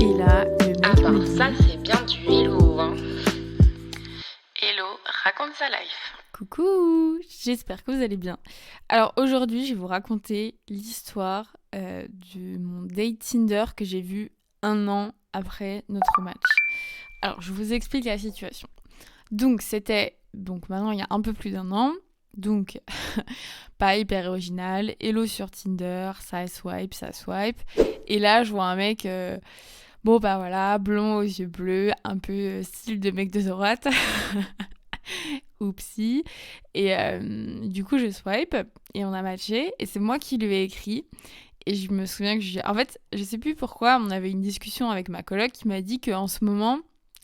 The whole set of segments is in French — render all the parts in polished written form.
Et là, le mec Ah bah me dit ça c'est bien du hello, hein. Hello, raconte sa life. coucou, j'espère que vous allez bien. Alors aujourd'hui, je vais vous raconter l'histoire de mon date Tinder que j'ai vu 1 an après notre match. Alors, je vous explique la situation. Donc, c'était maintenant il y a un peu plus d'1 an. Donc, pas hyper original. Hello sur Tinder, ça swipe. Et là, je vois un mec, bon bah voilà, blond aux yeux bleus, un peu style de mec de droite. Oupsie. Et du coup, je swipe et on a matché. Et c'est moi qui lui ai écrit. Et je me souviens que en fait, je sais plus pourquoi, on avait une discussion avec ma coloc qui m'a dit qu'en ce moment,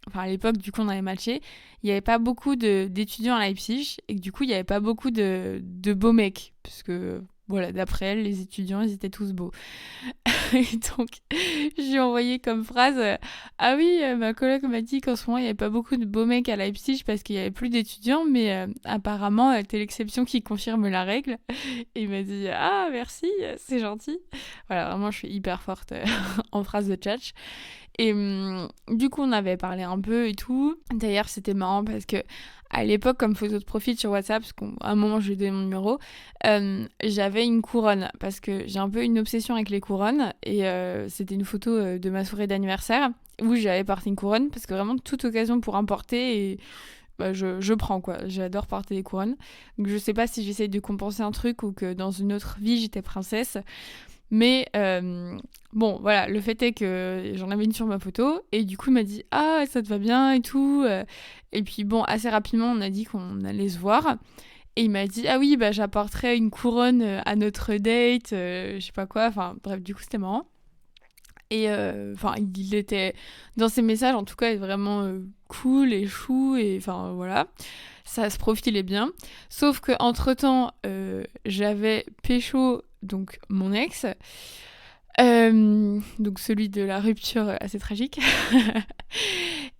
enfin à l'époque, du coup, on avait matché, il n'y avait pas beaucoup d'étudiants à Leipzig et que du coup, il n'y avait pas beaucoup de beaux mecs. Parce que, voilà, d'après elle, les étudiants, ils étaient tous beaux. Et donc, j'ai envoyé comme phrase ah oui, ma coloc m'a dit qu'en ce moment, il n'y avait pas beaucoup de beaux mecs à Leipzig parce qu'il n'y avait plus d'étudiants, mais apparemment, t'es l'exception qui confirme la règle. Et il m'a dit ah merci, c'est gentil. Voilà, vraiment, je suis hyper forte en phrase de tchatch. Et du coup, on avait parlé un peu et tout. D'ailleurs, c'était marrant parce que à l'époque, comme photo de profil sur WhatsApp, parce qu'à un moment, je lui ai donné mon numéro, j'avais une couronne parce que j'ai un peu une obsession avec les couronnes. Et c'était une photo de ma soirée d'anniversaire où j'avais porté une couronne parce que vraiment, toute occasion pour en porter et bah, je prends quoi. J'adore porter des couronnes. Donc je sais pas si j'essaye de compenser un truc ou que dans une autre vie j'étais princesse. Mais bon, voilà, le fait est que j'en avais une sur ma photo et du coup il m'a dit ah ça te va bien et tout. Et puis bon, assez rapidement on a dit qu'on allait se voir. Et il m'a dit ah oui bah j'apporterai une couronne à notre date, je sais pas quoi. Enfin bref, du coup c'était marrant. Et enfin, il était dans ses messages, en tout cas, vraiment cool et chou. Et enfin, voilà, ça se profilait bien. Sauf que entre temps, j'avais pécho donc mon ex, donc celui de la rupture assez tragique.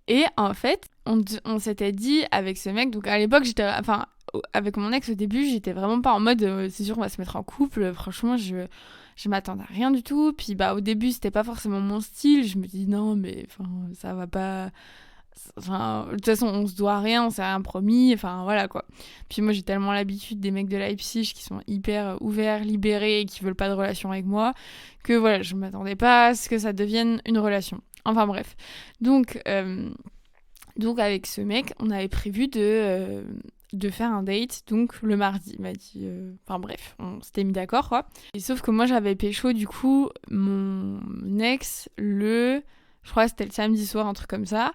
Et en fait, on s'était dit avec ce mec. Donc à l'époque, enfin, avec mon ex au début, j'étais vraiment pas en mode c'est sûr on va se mettre en couple. Franchement, je m'attendais à rien du tout. Puis bah au début, c'était pas forcément mon style. Je me dis non, mais enfin ça va pas. Enfin, de toute façon, on se doit rien, on s'est rien promis. Enfin voilà quoi. Puis moi, j'ai tellement l'habitude des mecs de Leipzig qui sont hyper ouverts, libérés, et qui veulent pas de relation avec moi, que voilà, je m'attendais pas à ce que ça devienne une relation. Enfin bref. Donc avec ce mec, on avait prévu de faire un date, donc le mardi, il m'a dit... Enfin bref, on s'était mis d'accord, quoi. Et sauf que moi, j'avais pécho, du coup, mon ex, je crois que c'était le samedi soir, un truc comme ça.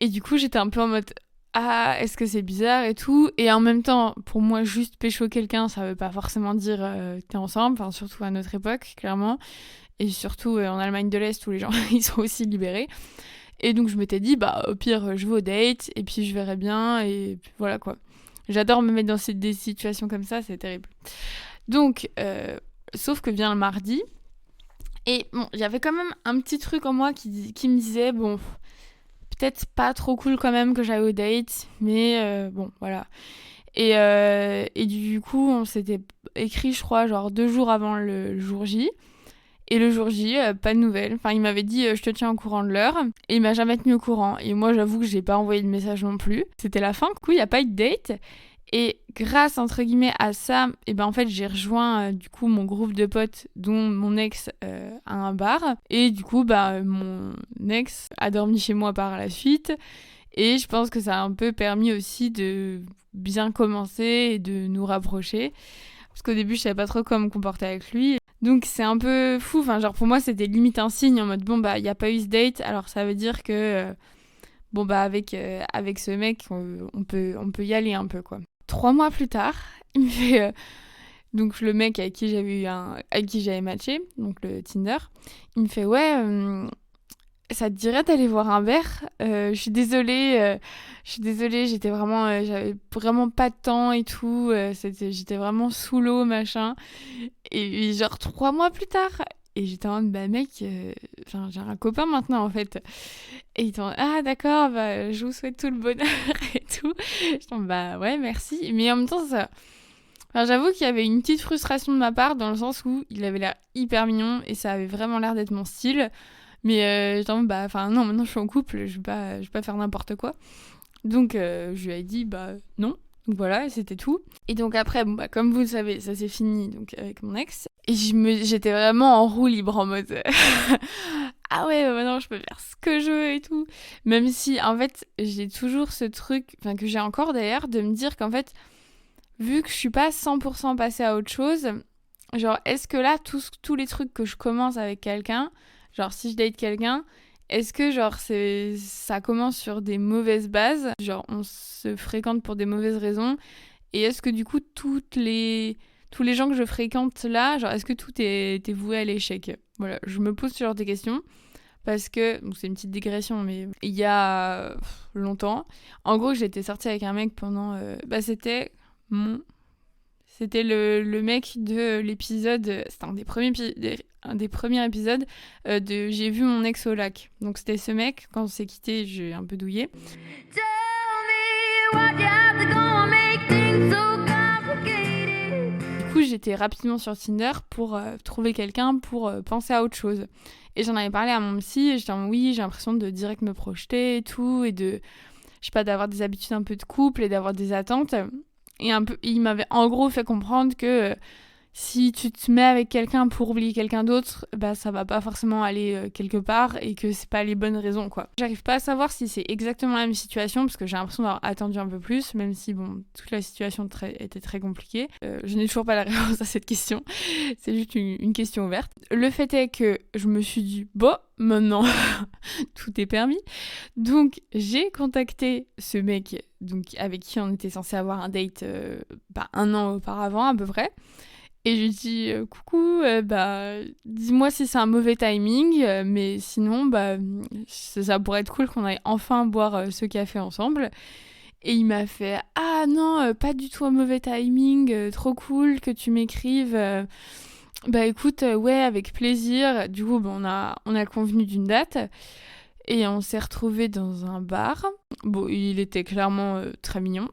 Et du coup, j'étais un peu en mode... Ah, est-ce que c'est bizarre et tout. Et en même temps, pour moi, juste pécho quelqu'un, ça veut pas forcément dire t'es ensemble. Enfin, surtout à notre époque, clairement. Et surtout en Allemagne de l'Est, où les gens, ils sont aussi libérés. Et donc je m'étais dit, bah au pire, je vais au date, et puis je verrai bien, et puis voilà quoi. J'adore me mettre dans des situations comme ça, c'est terrible. Donc, sauf que vient le mardi, et bon, il y avait quand même un petit truc en moi qui me disait, bon, peut-être pas trop cool quand même que j'aille au date, mais bon, voilà. Et du coup, on s'était écrit, je crois, genre 2 jours avant le jour J. Et le jour J, pas de nouvelles. Enfin, il m'avait dit je te tiens au courant de l'heure. Et il m'a jamais tenu au courant. Et moi, j'avoue que j'ai pas envoyé de message non plus. C'était la fin, du coup, il n'y a pas eu de date. Et grâce, entre guillemets, à ça, et ben en fait, j'ai rejoint du coup mon groupe de potes, dont mon ex à un bar. Et du coup, bah, mon ex a dormi chez moi par la suite. Et je pense que ça a un peu permis aussi de bien commencer et de nous rapprocher. Parce qu'au début, je savais pas trop comment me comporter avec lui. Donc c'est un peu fou, enfin genre pour moi c'était limite un signe en mode bon bah il y a pas eu ce date, alors ça veut dire que bon bah avec ce mec on peut y aller un peu quoi. 3 mois plus tard, il me fait donc le mec avec qui j'avais matché, donc le Tinder, il me fait ouais ça te dirait d'aller voir un verre. Je suis désolée, j'avais vraiment pas de temps et tout, j'étais vraiment sous l'eau machin. Et genre 3 mois plus tard, et j'étais en mode bah mec, j'ai un copain maintenant en fait. Et il était en mode ah d'accord, bah je vous souhaite tout le bonheur et tout. J'étais en mode bah ouais merci, mais en même temps ça. Enfin, j'avoue qu'il y avait une petite frustration de ma part dans le sens où il avait l'air hyper mignon et ça avait vraiment l'air d'être mon style. Mais j'étais en mode, bah, enfin, non, maintenant je suis en couple, je vais pas faire n'importe quoi. Donc, je lui ai dit, bah, non. Donc voilà, c'était tout. Et donc après, bon, bah, comme vous le savez, ça s'est fini donc, avec mon ex. Et j'étais vraiment en roue libre en mode ah ouais, bah maintenant je peux faire ce que je veux et tout. Même si en fait, j'ai toujours ce truc, enfin que j'ai encore d'ailleurs, de me dire qu'en fait, vu que je suis pas 100% passée à autre chose, genre est-ce que là, tous les trucs que je commence avec quelqu'un, genre si je date quelqu'un, est-ce que genre ça commence sur des mauvaises bases, genre on se fréquente pour des mauvaises raisons, et est-ce que du coup tous les gens que je fréquente là, genre est-ce que tout est voué à l'échec? Voilà, je me pose ce genre de questions parce que donc c'est une petite digression, mais il y a longtemps, en gros j'étais sortie avec un mec pendant c'était le mec de l'épisode, c'était un des premiers épisodes de J'ai vu mon ex au lac. Donc c'était ce mec, quand on s'est quitté, j'ai un peu douillé. Du coup, j'étais rapidement sur Tinder pour trouver quelqu'un, pour penser à autre chose. Et j'en avais parlé à mon psy, et j'étais en oui, j'ai l'impression de direct me projeter et tout, et de, je sais pas, d'avoir des habitudes un peu de couple et d'avoir des attentes. Et il m'avait en gros fait comprendre que si tu te mets avec quelqu'un pour oublier quelqu'un d'autre, bah ça va pas forcément aller quelque part et que c'est pas les bonnes raisons, quoi. J'arrive pas à savoir si c'est exactement la même situation parce que j'ai l'impression d'avoir attendu un peu plus, même si bon, toute la situation était très compliquée. Je n'ai toujours pas la réponse à cette question, c'est juste une question ouverte. Le fait est que je me suis dit, bon, maintenant tout est permis. Donc j'ai contacté ce mec donc, avec qui on était censé avoir un date un an auparavant à peu près. Et je lui dis coucou, bah dis-moi si c'est un mauvais timing, mais sinon bah ça pourrait être cool qu'on aille enfin boire ce café ensemble. Et il m'a fait ah non, pas du tout un mauvais timing, trop cool que tu m'écrives. Bah écoute, ouais, avec plaisir. Du coup, bah, on a convenu d'une date. Et on s'est retrouvés dans un bar. Bon, il était clairement très mignon.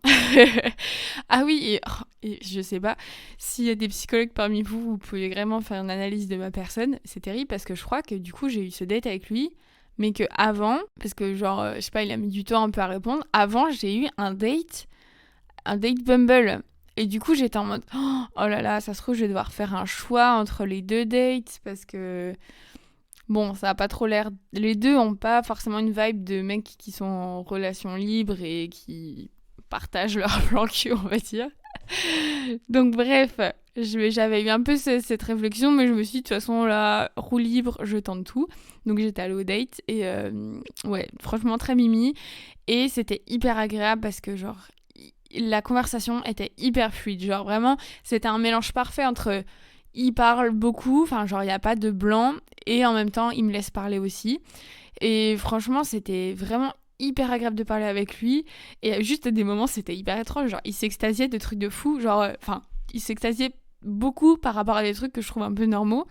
Ah oui, et je sais pas, s'il y a des psychologues parmi vous, vous pouvez vraiment faire une analyse de ma personne. C'est terrible parce que je crois que du coup, j'ai eu ce date avec lui, mais que avant, parce que genre, je sais pas, il a mis du temps un peu à répondre, avant, j'ai eu un date Bumble. Et du coup, j'étais en mode, oh là là, ça se trouve, je vais devoir faire un choix entre les deux dates parce que... Bon, ça a pas trop l'air... Les deux ont pas forcément une vibe de mecs qui sont en relation libre et qui partagent leur plan cul, on va dire. Donc bref, j'avais eu un peu cette réflexion, mais je me suis dit, de toute façon, là, roue libre, je tente tout. Donc j'étais allée au date et ouais, franchement, très mimi. Et c'était hyper agréable parce que, genre, la conversation était hyper fluide. Genre, vraiment, c'était un mélange parfait entre... Il parle beaucoup, enfin, genre, il n'y a pas de blanc. Et en même temps, il me laisse parler aussi. Et franchement, c'était vraiment hyper agréable de parler avec lui. Et juste à des moments, c'était hyper étrange. Genre, il s'extasiait de trucs de fou. Genre, il s'extasiait beaucoup par rapport à des trucs que je trouve un peu normaux.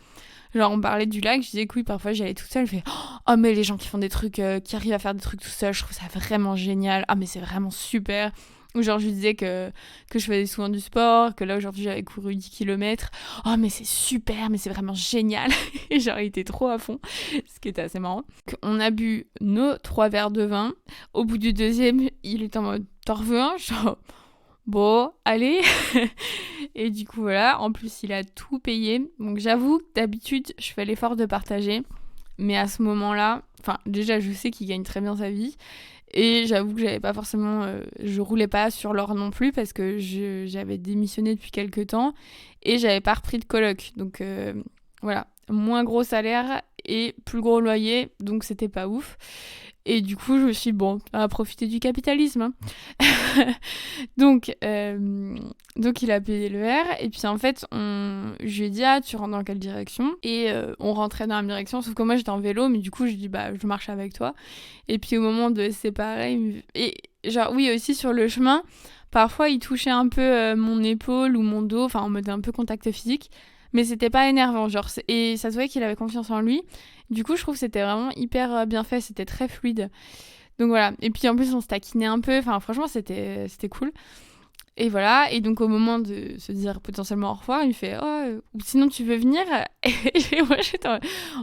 Genre, on parlait du lac, je disais que oui, parfois j'allais toute seule. Je fais oh, mais les gens qui font des trucs, qui arrivent à faire des trucs tout seuls, je trouve ça vraiment génial. Ah, mais c'est vraiment super. Ou genre, je lui disais que je faisais souvent du sport, que là aujourd'hui j'avais couru 10 km. Oh, mais c'est super, mais c'est vraiment génial. Et genre, il était trop à fond, ce qui était assez marrant. On a bu nos 3 verres de vin. Au bout du deuxième, il était en mode t'en veux un? Genre, bon, allez. Et du coup, voilà. En plus, il a tout payé. Donc, j'avoue que d'habitude, je fais l'effort de partager. Mais à ce moment-là, enfin, déjà, je sais qu'il gagne très bien sa vie. Et j'avoue que j'avais pas forcément... je roulais pas sur l'or non plus parce que j'avais démissionné depuis quelques temps et j'avais pas repris de coloc. Donc voilà, moins gros salaire et plus gros loyer, donc c'était pas ouf. Et du coup, je me suis dit, bon, on va profiter du capitalisme. Hein. donc il a payé le verre. Et puis en fait, je lui ai dit, ah, tu rentres dans quelle direction? Et on rentrait dans la même direction, sauf que moi, j'étais en vélo. Mais du coup, je lui ai dit, bah, je marche avec toi. Et puis au moment de se séparer, et genre, oui, aussi sur le chemin, parfois, il touchait un peu mon épaule ou mon dos, enfin, en mode un peu contact physique. Mais c'était pas énervant, genre, et ça se voyait qu'il avait confiance en lui. Du coup, je trouve que c'était vraiment hyper bien fait, c'était très fluide. Donc voilà, et puis en plus, on se taquinait un peu, enfin franchement, c'était cool. Et voilà, et donc au moment de se dire potentiellement au revoir, il me fait ou sinon tu veux venir. Et moi j'étais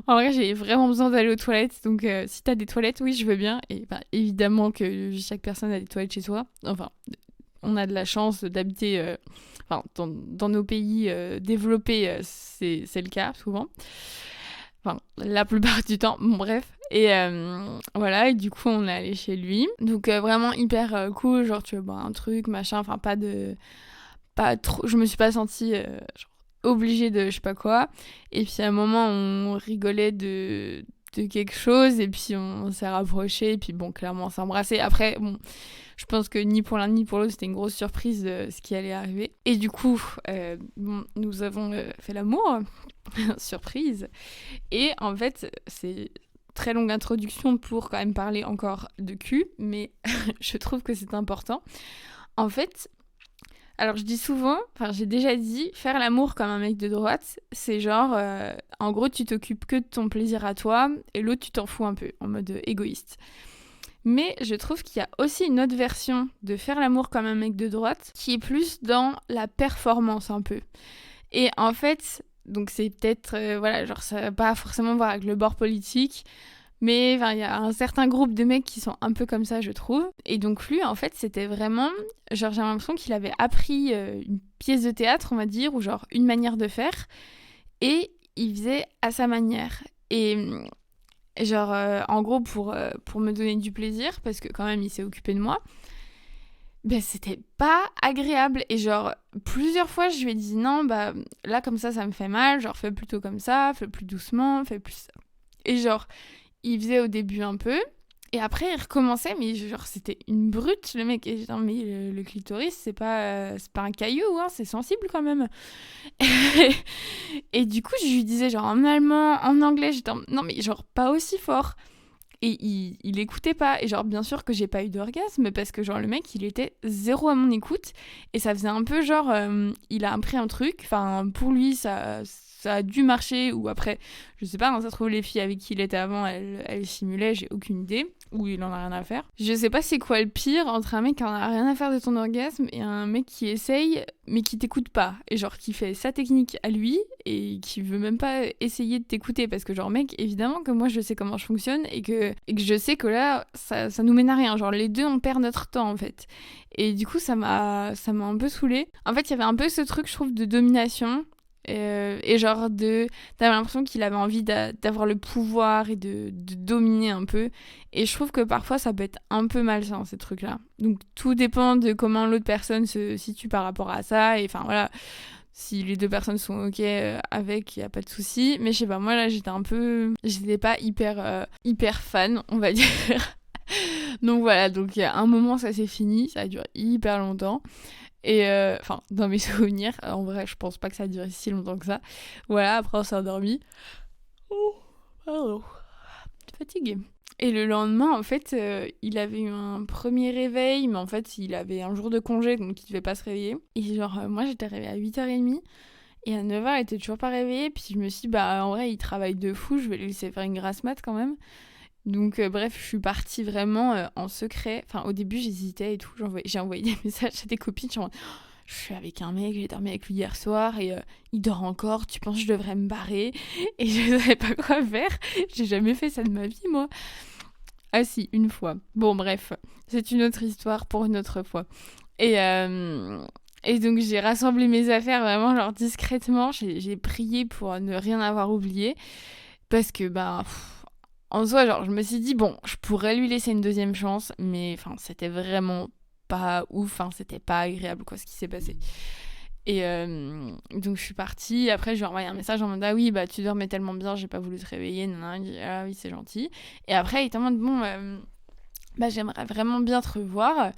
en vrai, j'ai vraiment besoin d'aller aux toilettes, donc si t'as des toilettes, oui, je veux bien. Et évidemment que chaque personne a des toilettes chez soi. Enfin, on a de la chance d'habiter dans nos pays développés, c'est le cas souvent. Enfin, la plupart du temps, bon, bref. Et voilà, et du coup, on est allé chez lui. Donc, vraiment hyper cool, genre, tu veux boire un truc, machin, enfin, pas trop, je me suis pas sentie genre, obligée de je sais pas quoi. Et puis, à un moment, on rigolait de quelque chose, et puis on s'est rapprochés, et puis bon, clairement, on s'est embrassés. Après, bon, je pense que ni pour l'un ni pour l'autre, c'était une grosse surprise de ce qui allait arriver. Et du coup, nous avons fait l'amour, surprise. Et en fait, c'est très longue introduction pour quand même parler encore de cul, mais je trouve que c'est important. En fait, alors je dis souvent, j'ai déjà dit, faire l'amour comme un mec de droite, c'est genre, en gros, tu t'occupes que de ton plaisir à toi, et l'autre, tu t'en fous un peu, en mode égoïste. Mais je trouve qu'il y a aussi une autre version de faire l'amour comme un mec de droite, qui est plus dans la performance un peu. Et en fait, donc c'est peut-être, genre ça va pas forcément voir avec le bord politique, mais il y a un certain groupe de mecs qui sont un peu comme ça, je trouve. Et donc lui, en fait, c'était vraiment, genre j'ai l'impression qu'il avait appris une pièce de théâtre, on va dire, ou genre une manière de faire, et il faisait à sa manière. Et genre, en gros, pour me donner du plaisir, parce que quand même, il s'est occupé de moi, ben, c'était pas agréable. Et genre, plusieurs fois, je lui ai dit, non, bah, là, comme ça me fait mal. Genre, fais plutôt comme ça, fais plus doucement, fais plus ça. Et genre, il faisait au début un peu, et après, il recommençait, mais genre, c'était une brute, le mec. Et je dis, non, mais le clitoris, c'est pas un caillou, hein, c'est sensible quand même. Et du coup, je lui disais, genre, en allemand, en anglais, j'étais non, mais genre, pas aussi fort. Et il écoutait pas. Et genre, bien sûr que j'ai pas eu d'orgasme parce que genre, le mec, il était zéro à mon écoute. Et ça faisait un peu genre, il a appris un truc. Enfin, pour lui, ça a dû marcher. Ou après, je sais pas, hein, ça se trouve, les filles avec qui il était avant, elles simulaient, j'ai aucune idée. Ou il en a rien à faire. Je sais pas c'est quoi le pire entre un mec qui en a rien à faire de ton orgasme et un mec qui essaye mais qui t'écoute pas. Et genre qui fait sa technique à lui et qui veut même pas essayer de t'écouter. Parce que genre mec, évidemment que moi je sais comment je fonctionne et que je sais que là, ça nous mène à rien. Genre les deux on perd notre temps en fait. Et du coup ça m'a un peu saoulée. En fait il y avait un peu ce truc je trouve de domination. Et genre t'avais l'impression qu'il avait envie d'avoir le pouvoir et de dominer un peu, et je trouve que parfois ça peut être un peu malsain ces trucs là, donc tout dépend de comment l'autre personne se situe par rapport à ça, et enfin voilà, si les deux personnes sont ok avec, il y a pas de souci, mais je sais pas, moi là j'étais pas hyper fan, on va dire. Donc voilà, donc il y a un moment ça s'est fini, ça a duré hyper longtemps. Et dans mes souvenirs, en vrai, je pense pas que ça a duré si longtemps que ça. Voilà, après on s'est endormi. Oh, pardon. Fatiguée. Et le lendemain, en fait, il avait eu un premier réveil, mais en fait, il avait un jour de congé, donc il devait pas se réveiller. Et genre, moi, j'étais réveillée à 8h30, et à 9h, il était toujours pas réveillé. Puis je me suis dit, bah, en vrai, il travaille de fou, je vais lui laisser faire une grasse mat quand même. Donc bref, je suis partie vraiment en secret. Enfin, au début, j'hésitais et tout. J'ai envoyé des messages à des copines. Genre, je suis avec un mec, j'ai dormi avec lui hier soir et il dort encore. Tu penses que je devrais me barrer? Et je savais pas quoi faire. J'ai jamais fait ça de ma vie, moi. Ah si, une fois. Bon, bref, c'est une autre histoire pour une autre fois. Et donc j'ai rassemblé mes affaires vraiment genre discrètement. J'ai prié pour ne rien avoir oublié. Parce que, en soi, genre, je me suis dit, bon, je pourrais lui laisser une deuxième chance, mais enfin, c'était vraiment pas ouf, enfin, c'était pas agréable, quoi, ce qui s'est passé. Et donc, je suis partie. Après, je lui ai envoyé un message en mode, ah oui, bah, tu dormais tellement bien, j'ai pas voulu te réveiller. Il dit, ah oui, c'est gentil. Et après, il était en mode, bon, j'aimerais vraiment bien te revoir.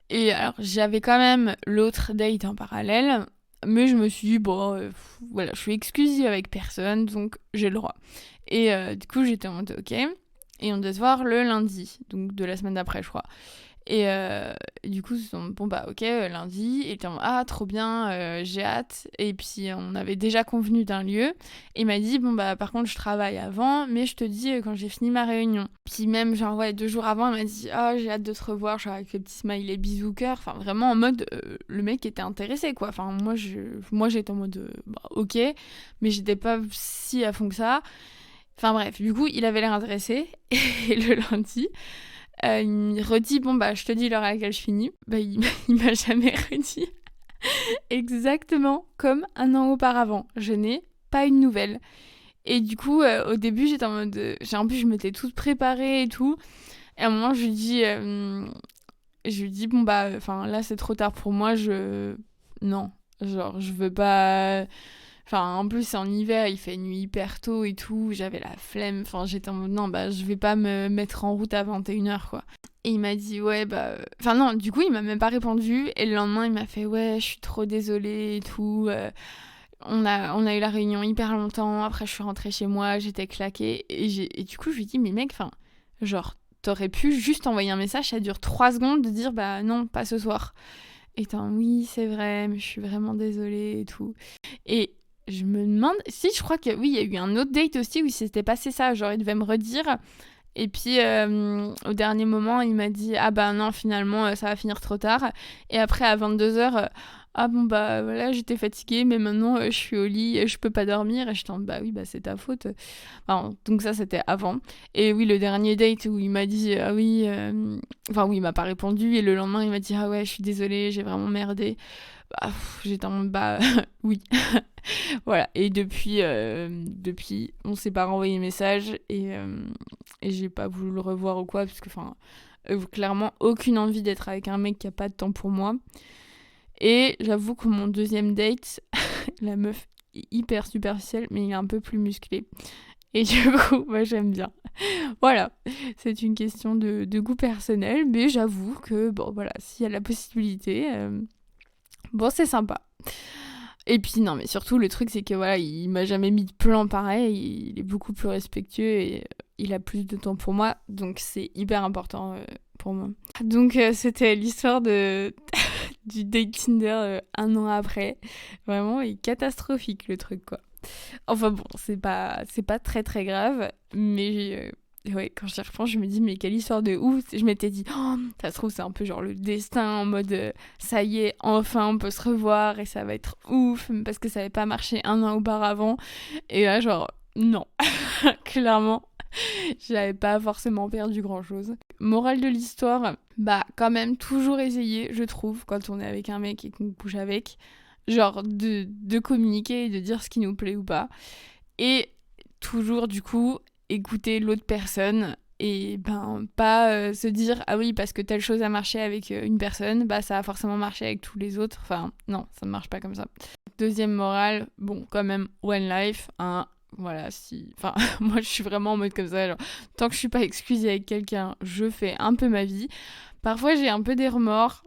Et alors, j'avais quand même l'autre date en parallèle, mais je me suis dit, bon, voilà, je suis exclusive avec personne, donc j'ai le droit. Et du coup, j'étais en mode ok. Et on devait se voir le lundi, donc de la semaine d'après, je crois. Et du coup, ils se sont dit, bon bah ok, lundi. Et ah trop bien, j'ai hâte. Et puis on avait déjà convenu d'un lieu. Et il m'a dit, bon bah par contre je travaille avant, mais je te dis quand j'ai fini ma réunion. Puis même genre ouais 2 jours avant, il m'a dit, ah j'ai hâte de te revoir, genre avec le petit smiley bisous cœur. Enfin vraiment en mode, le mec était intéressé quoi. Enfin moi j'étais en mode, bah, ok, mais j'étais pas si à fond que ça. Enfin bref, du coup il avait l'air intéressé. Et le lundi... il me redit, bon bah je te dis l'heure à laquelle je finis. Bah il m'a jamais redit. Exactement comme un an auparavant. Je n'ai pas une nouvelle. Et du coup, au début, j'étais en mode... en plus, je m'étais toute préparée et tout. Et à un moment, je lui dis bon bah, enfin là, c'est trop tard pour moi. Non, genre, je veux pas... Enfin, en plus, c'est en hiver, il fait nuit hyper tôt et tout. J'avais la flemme. Enfin, j'étais en mode non, bah, je vais pas me mettre en route à 21h, quoi. Et il m'a dit, ouais, bah... Enfin, non, du coup, il m'a même pas répondu. Et le lendemain, il m'a fait, ouais, je suis trop désolée et tout. On a eu la réunion hyper longtemps. Après, je suis rentrée chez moi, j'étais claquée. Et du coup, je lui dis, mais mec, enfin, genre, t'aurais pu juste envoyer un message, ça dure 3 secondes, de dire, bah non, pas ce soir. Et oui, c'est vrai, mais je suis vraiment désolée et tout. Et je me demande si, je crois que oui, il y a eu un autre date aussi où il s'était passé ça. Genre, il devait me redire. Et puis, au dernier moment, il m'a dit, ah bah non, finalement, ça va finir trop tard. Et après, à 22h, ah bon, bah voilà, j'étais fatiguée, mais maintenant, je suis au lit, je peux pas dormir. Et je t'en bah oui, bah c'est ta faute. Enfin, donc ça, c'était avant. Et oui, le dernier date où il m'a dit, ah oui, enfin oui, il m'a pas répondu. Et le lendemain, il m'a dit, ah ouais, je suis désolée, j'ai vraiment merdé. Bah, j'étais en mode, bah oui. Voilà. Et depuis, on s'est pas renvoyé message et j'ai pas voulu le revoir ou quoi, parce que, enfin, clairement, aucune envie d'être avec un mec qui a pas de temps pour moi. Et j'avoue que mon deuxième date, la meuf est hyper superficielle, mais il est un peu plus musclé. Et du coup, moi, j'aime bien. Voilà, c'est une question de goût personnel, mais j'avoue que, bon, voilà, s'il y a la possibilité, bon, c'est sympa. Et puis, non, mais surtout, le truc, c'est que, voilà, il m'a jamais mis de plan pareil, il est beaucoup plus respectueux et il a plus de temps pour moi, donc c'est hyper important pour moi. Donc, c'était l'histoire du date Tinder 1 an après. Vraiment, il est catastrophique, le truc, quoi. Enfin bon, c'est pas très très grave, mais ouais, quand j'y repense, je me dis, mais quelle histoire de ouf. Je m'étais dit, oh, ça se trouve, c'est un peu genre le destin, en mode, ça y est, enfin, on peut se revoir et ça va être ouf, parce que ça avait pas marché 1 an auparavant. Et là, genre, non, clairement, j'avais pas forcément perdu grand-chose. Morale de l'histoire, bah, quand même, toujours essayer, je trouve, quand on est avec un mec et qu'on couche avec, genre de communiquer et de dire ce qui nous plaît ou pas. Et toujours, du coup, écouter l'autre personne et ben pas se dire ah oui parce que telle chose a marché avec une personne, bah ça a forcément marché avec tous les autres. Enfin non, ça ne marche pas comme ça. Deuxième morale, bon quand même one life, hein. Voilà, si... Enfin, moi, je suis vraiment en mode comme ça, genre, tant que je suis pas excusée avec quelqu'un, je fais un peu ma vie. Parfois, j'ai un peu des remords.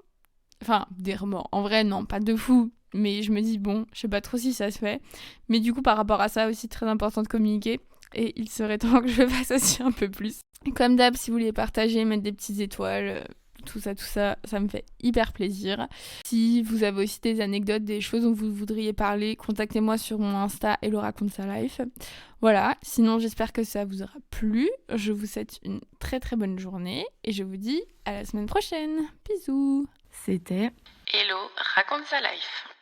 Enfin, des remords. En vrai, non, pas de fou. Mais je me dis, bon, je sais pas trop si ça se fait. Mais du coup, par rapport à ça, aussi très important de communiquer. Et il serait temps que je le fasse aussi un peu plus. Comme d'hab, si vous voulez partager, mettre des petites étoiles, tout ça, ça me fait hyper plaisir. Si vous avez aussi des anecdotes, des choses dont vous voudriez parler, contactez-moi sur mon Insta Hello raconte sa life. Voilà, sinon j'espère que ça vous aura plu. Je vous souhaite une très très bonne journée et je vous dis à la semaine prochaine. Bisous. C'était Hello raconte sa life.